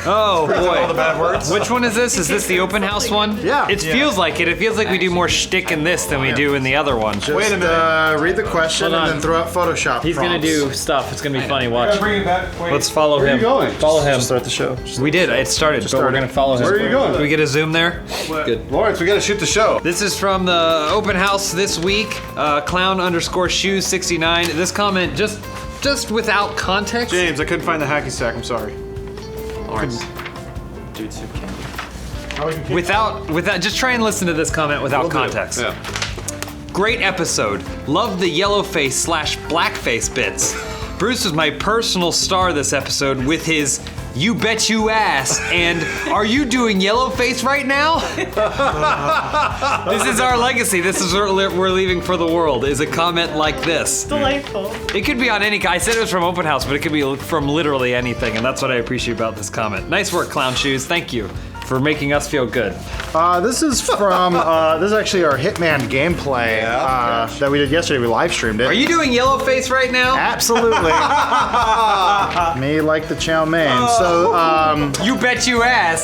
Oh boy. All the bad words. Which one is this? Is this the open house one? Yeah. It feels like it. It feels like we do more shtick in this than we do in the other one. Wait a minute. Read the question Hold on. and then throw out Photoshop He's gonna prompts. do stuff. It's gonna be funny. Watch. Bring it back. Wait. Let's follow Where him. are you going? Follow him. Start the show. We did. It started, but we're gonna follow him. Where are you going? Can we get a zoom there? Good. Lawrence, we gotta shoot the show. This is from the open house this week. Clown_shoes69. This comment just without context. James, I couldn't find the hacky sack. I'm sorry. Lawrence. Dude soup candy. Without, just try and listen to this comment without context. Yeah. Great episode. Love the yellowface / blackface bits. Bruce was my personal star this episode with his "You bet you ass" and "Are you doing yellowface right now?" This is our legacy. This is what we're leaving for the world. Is a comment like this. Delightful. It could be on any. I said it was from Open House, but it could be from literally anything, and that's what I appreciate about this comment. Nice work, Clown Shoes. Thank you for making us feel good. This is from, this is actually our Hitman gameplay that we did yesterday. We live streamed it. Are you doing yellowface right now? Absolutely. Me like the chow mein. So, You bet you ass.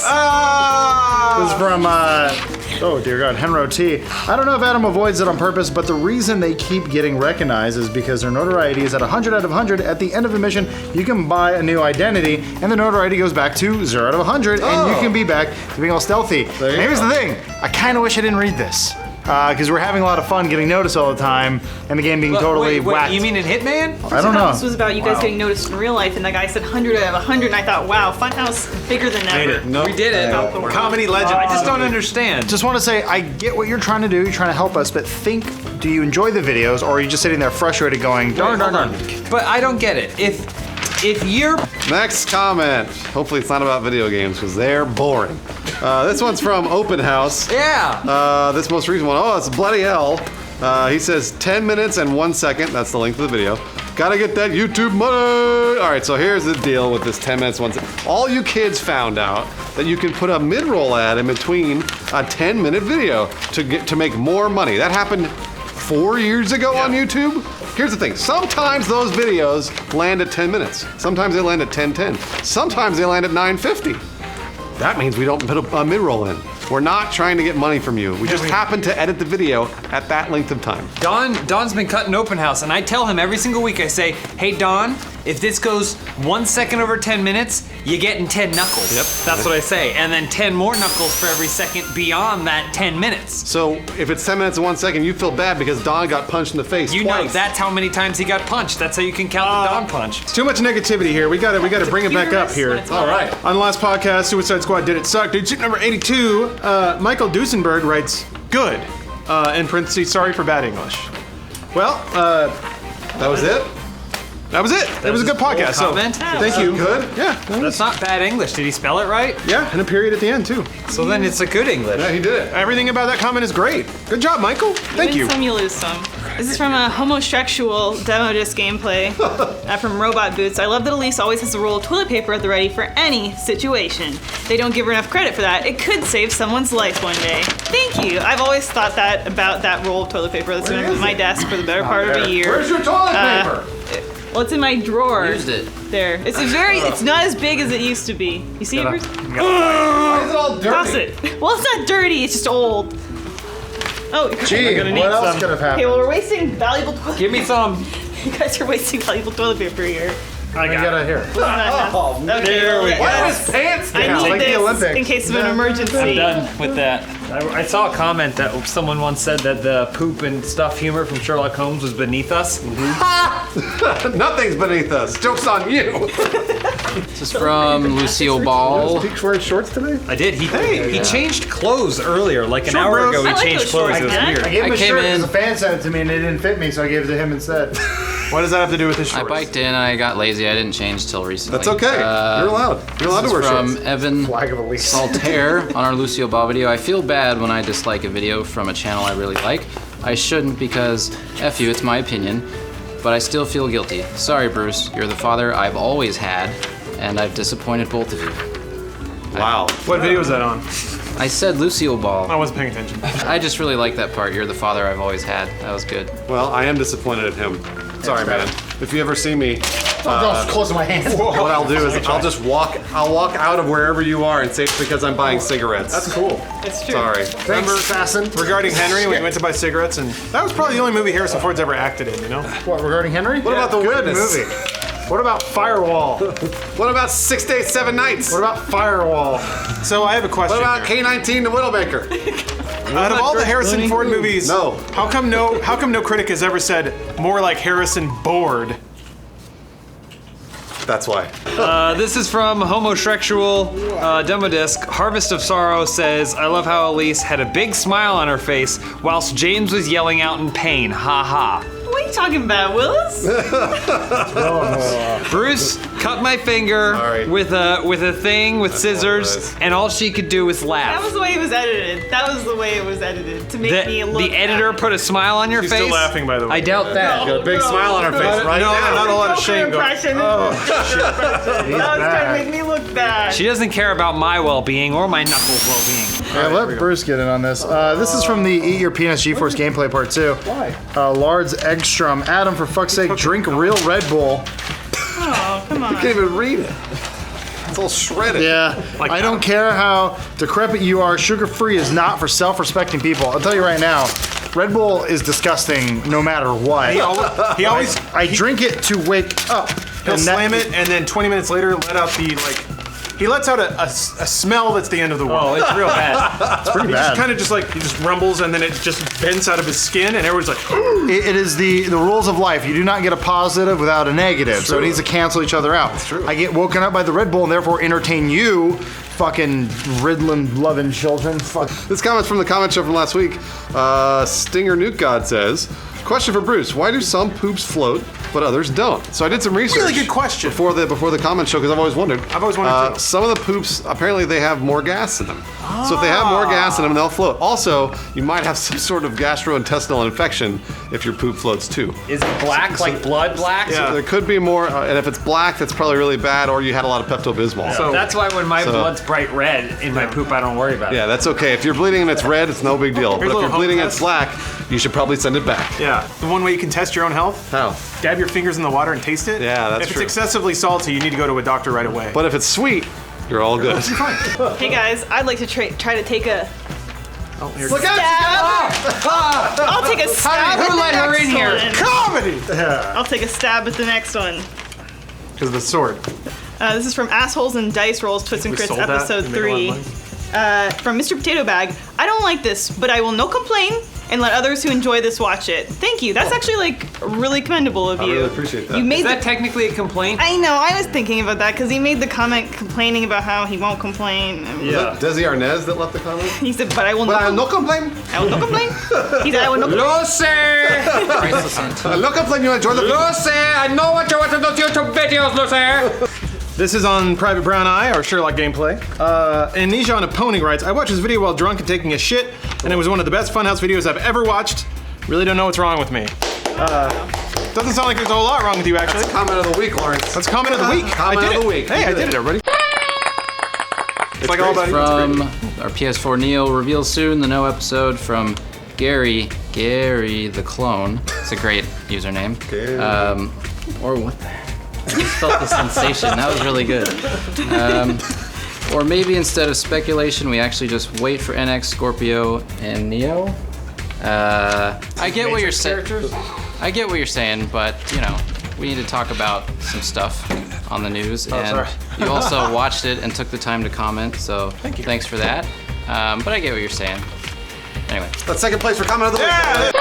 this is from, oh dear God, Henro T. I don't know if Adam avoids it on purpose, but the reason they keep getting recognized is because their notoriety is at 100 out of 100. At the end of a mission, you can buy a new identity, and the notoriety goes back to 0 out of 100, and you can be back to being all stealthy. And here's the thing, I kind of wish I didn't read this. Because we're having a lot of fun getting noticed all the time, and the game being totally wait, whacked. you mean in Hitman? I don't know. This was about you guys getting noticed in real life, and that guy said 100 out of 100, and I thought, wow, Funhaus bigger than ever. Nope. We did it. About the world. Comedy legend. I just don't understand. Just want to say, I get what you're trying to do. You're trying to help us, but think, do you enjoy the videos, or are you just sitting there frustrated going, darn, darn, darn? But I don't get it. If you're Next comment. Hopefully it's not about video games because they're boring. This one's from Open House. This most recent one. Oh, it's bloody hell. He says 10 minutes and 1 second. That's the length of the video. Gotta get that YouTube money. All right, so here's the deal with this 10 minutes, 1 second. All you kids found out that you can put a mid-roll ad in between a 10-minute video to make more money. That happened 4 years ago on YouTube. Here's the thing, sometimes those videos land at 10 minutes. Sometimes they land at 10:10. Sometimes they land at 9:50. That means we don't put a mid-roll in. We're not trying to get money from you. We just happen to edit the video at that length of time. Don's been cutting Open House, and I tell him every single week, I say, hey Don, if this goes 1 second over 10 minutes, you're getting 10 knuckles. Yep. That's what I say. And then 10 more knuckles for every second beyond that 10 minutes. So if it's 10 minutes and 1 second, you feel bad because Don got punched in the face You twice. know that's how many times he got punched. That's how you can count the Don punch. Too much negativity here. We gotta bring it back up here. All right. On the last podcast, Suicide Squad did it suck. Dude, shit number 82. Michael Duesenberg writes, good. In parentheses, sorry for bad English. Well, That was it? that was it. It was a good podcast. So comment? thank you. Good? Yeah. That's not bad English. Did he spell it right? Yeah, and a period at the end too. So then it's a good English. Yeah, he did it. Everything about that comment is great. Good job, Michael. Thank win you. some, you lose some. This is from a homosexual demo disc gameplay from Robot Boots. I love that Elise always has a roll of toilet paper at the ready for any situation. They don't give her enough credit for that. It could save someone's life one day. Thank you. I've always thought that about that roll of toilet paper that's been on my desk for the better part of a year. Where's your toilet paper? Well, it's in my drawer. Used it. There. It's it's not as big as it used to be. You see it, Bruce? Why is it all dirty? Toss it. Well, it's not dirty. It's just old. Oh, Gee, what else could have okay, happened? well, we're wasting valuable toilet Give me some. You guys are wasting valuable toilet paper here. I got it here. Oh, Okay, There we well, go. why are his pants I down? need like the this Olympics. in case of an emergency. I'm done with that. I saw a comment that someone once said that the poop and stuff humor from Sherlock Holmes was beneath us. Nothing's beneath us. Joke's on you. This is from Lucille Ball. Peaks wearing shorts today? I did. He changed clothes earlier, like an hour ago. I He like changed those clothes. shorts, It was man. weird. I gave him I a came shirt because in- a fan sent it to me and it didn't fit me, so I gave it to him instead. What does that have to do with his I shorts? biked in, I got lazy, I didn't change till recently. That's okay. You're allowed. You're allowed to This wear is from shorts. Evan Flag of Elise. Saltaire on our Lucille Ball video. I feel bad when I dislike a video from a channel I really like. I shouldn't because, F you, it's my opinion, but I still feel guilty. Sorry, Bruce, you're the father I've always had, and I've disappointed both of you. Wow. What video was that on? I said Lucille I Ball. wasn't paying attention. I just really like that part. You're the father I've always had. That was good. Well, I am disappointed at him. Sorry, man. If you ever see me I'm closing my hands. What I'll do is I'll walk out of wherever you are and say it's because I'm buying cigarettes. That's cool. It's true. Sorry. Remember, Assassin. regarding Henry, when he went to buy cigarettes, and that was probably the only movie Harrison Ford's ever acted in, you know? What, regarding Henry? What about The Good Witness? movie. What about Firewall? What about 6 Days, 7 Nights? What about Firewall? So I have a question. What about here. K-19 The Widowmaker? Out of all the Harrison Ford movies, No. How come no critic has ever said more like Harrison bored? That's why. This is from Homosexual Demo Disc. Harvest of Sorrow says, I love how Elise had a big smile on her face whilst James was yelling out in pain. Ha ha. What are you talking about, Willis? Bruce cut my finger Sorry. with a thing with scissors, apologize. and all she could do was That laugh. was the way it was edited. That was the way it was edited to make me look. The editor put a smile on your She's face. still laughing, by the way. I doubt that. Got a big smile on her face right No, now. not a lot of shame going. Impression. Oh, that was trying to make me look bad. She doesn't care about my well-being or my knuckles' well-being. Yeah, let Bruce get in on this. This is from the Eat Your Penis GeForce gameplay part 2. Why? Lars Eggstrom. Adam, for fuck's sake, drink real Red Bull. Oh, come on. I can't even read it. It's all shredded. Yeah, I don't care how decrepit you are, sugar-free is not for self-respecting people. I'll tell you right now, Red Bull is disgusting no matter what. He always I drink it to wake up. he'll And slam it, and then 20 minutes later let out the he lets out a smell that's the end of the world. Oh, it's real bad. It's pretty He bad. just just rumbles, and then it just vents out of his skin, and everyone's like, It is the rules of life. You do not get a positive without a negative, so it needs to cancel each other out. true. I get woken up by the Red Bull and therefore entertain you, fucking Ritalin-loving children. Fuck. This comment's from the comment show from last week. Stinger Nuke God says, question for Bruce, why do some poops float but others don't? So I did some research. Really good question. Before the comment show, because I've always wondered. I've always wondered too. Some of the poops, apparently they have more gas in them. So if they have more gas in them, they'll float. Also, you might have some sort of gastrointestinal infection if your poop floats too. Is it black, like blood black? Yeah. So there could be more, and if it's black, that's probably really bad, or you had a lot of Pepto-Bismol. So- That's why when my blood's bright red in my poop, I don't worry about it. Yeah, that's okay. If you're bleeding and it's red, it's no big deal. But Here's a if you're little bleeding and home it's black, you should probably send it back. yeah. The one way you can test your own health: How? dab your fingers in the water and taste it. Yeah, that's If true. it's excessively salty, you need to go to a doctor right away. But if it's sweet, you're all good. Hey guys, I'd like to try to take a Look out! stab. I'll take a stab. Who at the let her next in here? one. Comedy. I'll take a stab at the next one. Because of the sword. This is from Assholes and Dice Rolls, Twits and We Crits, sold that episode and made a lot 3. of From Mr. Potato Bag. I don't like this, but I will no complain and let others who enjoy this watch it. Thank you. That's actually really commendable of you. really appreciate that. You made Is that the technically a complaint? I know. I was thinking about that because he made the comment complaining about how he won't complain. Yeah. Desi Arnaz that left the comment? He said, "But I will But I'll no no complain. I will no complain." He said, "I will no complain." Lucy! Priceless hint. I'll no complain. You enjoy the Lucy, I know what you want to do to YouTube videos, Lucy! This is on Private Brown Eye, or Sherlock gameplay. And Nijan Opponing writes, I watched this video while drunk and taking a shit, and it was one of the best Funhouse videos I've ever watched. Really don't know what's wrong with me. Doesn't sound like there's a whole lot wrong with you, actually. comment of the week, Lawrence. That's comment of the week. Comment I did of the it. week. Hey, You I did did it, it. everybody. It's like all about you. From our PS4 Neo reveal soon, the No episode from Gary the Clone. It's a great username. Gary. Or what the heck? I just felt the sensation. That was really good. Or maybe instead of speculation, we actually just wait for NX, Scorpio, and Neo. I get what you're saying. I get what you're saying, but you know, we need to talk about some stuff on the news, and sorry. you also watched it and took the time to comment. So thanks for that. But I get what you're saying. Anyway. That's second place for comment of the week. Yeah.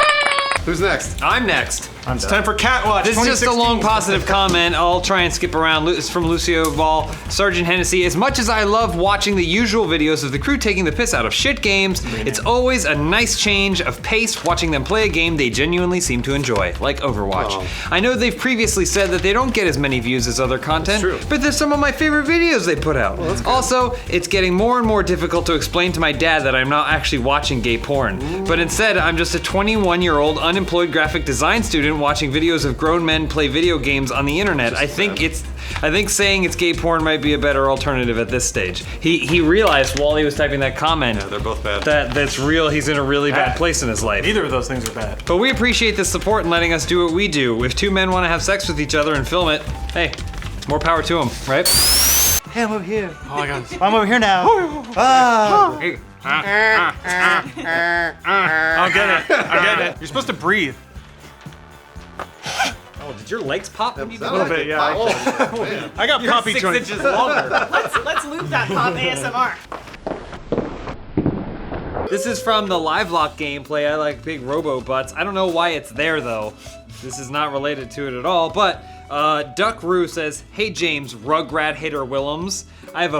Who's next? I'm next. It's time for Cat Watch. This is just a 2016. long positive comment. I'll try and skip around. It's from Lucio Ball, Sergeant Hennessy. As much as I love watching the usual videos of the crew taking the piss out of shit games, it's always a nice change of pace watching them play a game they genuinely seem to enjoy, like Overwatch. Oh. I know they've previously said that they don't get as many views as other content, but they're some of my favorite videos they put out. Also, it's getting more and more difficult to explain to my dad that I'm not actually watching gay porn, but instead I'm just a 21-year-old unemployed unemployed graphic design student watching videos of grown men play video games on the internet. I think saying it's gay porn might be a better alternative at this stage. He realized while he was typing that comment they're both bad. that's real. He's in a really bad place in his life. Neither of those things are bad. But we appreciate the support and letting us do what we do. If two men want to have sex with each other and film it, hey, more power to them, right? Hey, I'm over here. Oh my god. I'm over here now. Hey. I'll get it. You're supposed to breathe. Oh, did your legs pop when you did A little that? bit, yeah. I got You're poppy 6 joints. inches longer. Let's loop that pop ASMR. This is from the live lock gameplay. I like big robo butts. I don't know why it's there though. This is not related to it at all, but Duck Roo says, "Hey James, Rugrat Hater Willems, I have a